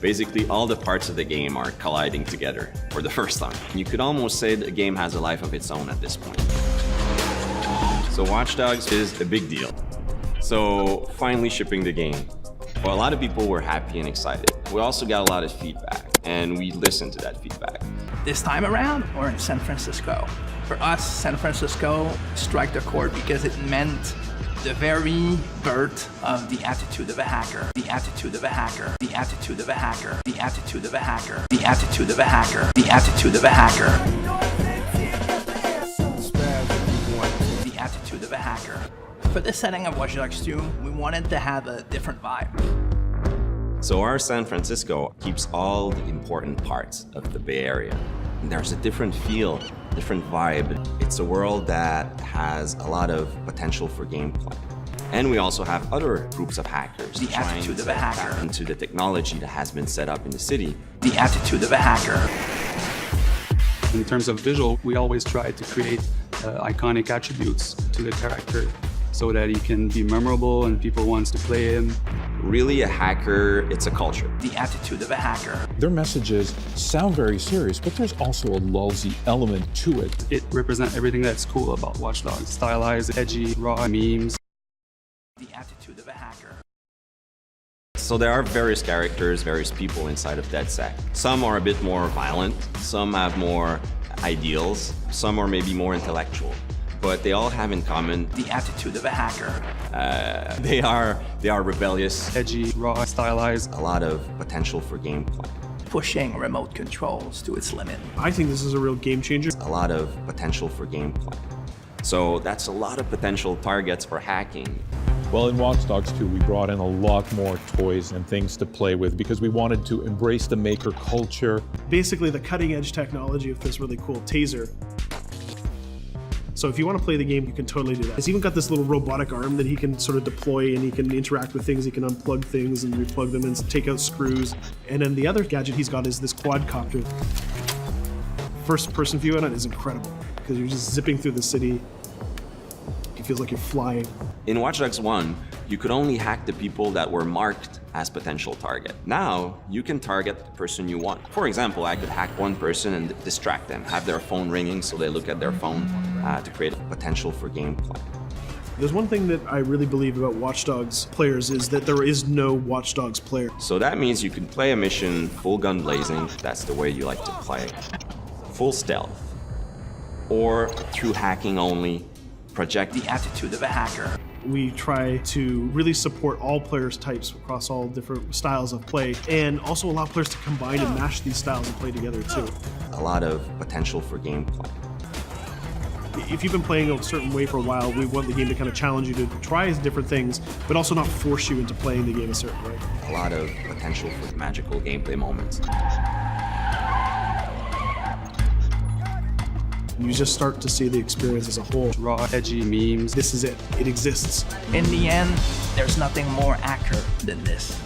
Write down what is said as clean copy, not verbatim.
Basically, all the parts of the game are colliding together for the first time. You could almost say the game has a life of its own at this point. So Watch Dogs is a big deal. So finally shipping the game. Well, a lot of people were happy and excited. We also got a lot of feedback, and we listened to that feedback. This time around, we're in San Francisco. For us, San Francisco struck the chord because it meant the very birth of the attitude of a hacker, the attitude of a hacker, the attitude of a hacker, the attitude of a hacker, the attitude of a hacker, the attitude of a hacker, the attitude of a hacker. For the setting of Watch Dogs 2, we wanted to have a different vibe. So our San Francisco keeps all the important parts of the Bay Area. And there's a different feel, different vibe. It's a world that has a lot of potential for gameplay. And we also have other groups of hackers The attitude of a hacker. tap into the technology that has been set up in the city. The attitude of a hacker. In terms of visual, we always try to create iconic attributes to the character so that he can be memorable and people want to play him. Really, a hacker, it's a culture. The attitude of a hacker. Their messages sound very serious, but there's also a lulzy element to it. It represents everything that's cool about Watch Dogs. Stylized, edgy, raw memes. The attitude of a hacker. So there are various characters, various people inside of DedSec. Some are a bit more violent, some have more ideals, some are maybe more intellectual. But they all have in common The attitude of a hacker. they are rebellious. Edgy, raw, stylized. A lot of potential for gameplay. Pushing remote controls to its limit. I think this is a real game changer. A lot of potential for gameplay. So that's a lot of potential targets for hacking. Well, in Watch Dogs 2, we brought in a lot more toys and things to play with because we wanted to embrace the maker culture. Basically the cutting edge technology of this really cool taser. So if you want to play the game, you can totally do that. It's even got this little robotic arm that he can sort of deploy, and he can interact with things. He can unplug things and replug them and take out screws. And then the other gadget he's got is this quadcopter. First person view on it is incredible because you're just zipping through the city. It feels like you're flying. In Watch Dogs 1, you could only hack the people that were marked as potential target. Now, you can target the person you want. For example, I could hack one person and distract them, have their phone ringing so they look at their phone to create potential for gameplay. There's one thing that I really believe about Watch Dogs players is that there is no Watch Dogs player. So that means you can play a mission full gun blazing, that's the way you like to play, full stealth, or through hacking only, project The attitude of a hacker. We try to really support all players types across all different styles of play, and also allow players to combine and mash these styles and play together too. a lot of potential for gameplay. If you've been playing a certain way for a while, we want the game to kind of challenge you to try different things, but also not force you into playing the game a certain way. A lot of potential for magical gameplay moments. You just start to see the experience as a whole. Raw, edgy memes. This is it. It exists. In the end, there's nothing more accurate than this.